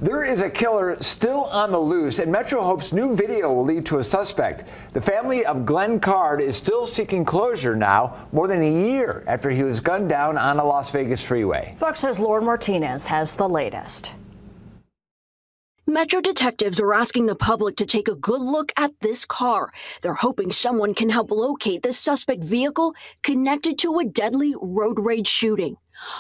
There is a killer still on the loose, and Metro hopes new video will lead to a suspect. The family of Glenn Card is still seeking closure now, more than a year after he was gunned down on a Las Vegas freeway. Fox's Lauren Martinez has the latest. Metro detectives are asking the public to take a good look at this car. They're hoping someone can help locate the suspect vehicle connected to a deadly road rage shooting.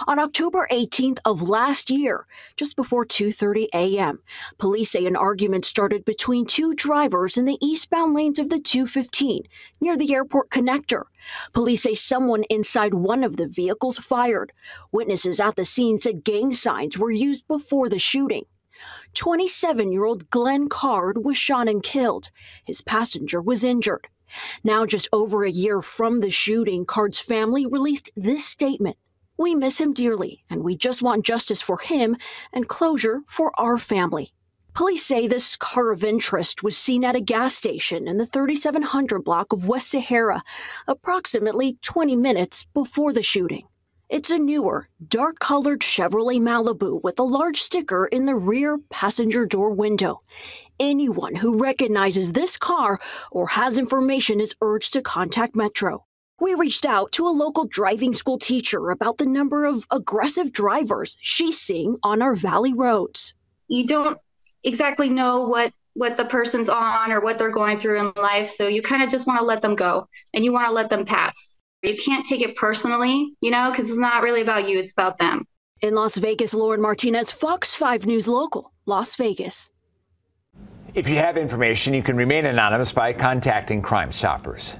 On October 18th of last year, just before 2:30 a.m., police say an argument started between two drivers in the eastbound lanes of the 215 near the airport connector. Police say someone inside one of the vehicles fired. Witnesses at the scene said gang signs were used before the shooting. 27-year-old Glenn Card was shot and killed. His passenger was injured. Now, just over a year from the shooting, Card's family released this statement. "We miss him dearly, and we just want justice for him and closure for our family." Police say this car of interest was seen at a gas station in the 3700 block of West Sahara, approximately 20 minutes before the shooting. It's a newer, dark-colored Chevrolet Malibu with a large sticker in the rear passenger door window. Anyone who recognizes this car or has information is urged to contact Metro. We reached out to a local driving school teacher about the number of aggressive drivers she's seeing on our valley roads. You don't exactly know what the person's on or what they're going through in life, so you kind of just want to let them go and you want to let them pass. You can't take it personally, because it's not really about you, it's about them. In Las Vegas, Lauren Martinez, Fox 5 News Local, Las Vegas. If you have information, you can remain anonymous by contacting Crime Stoppers.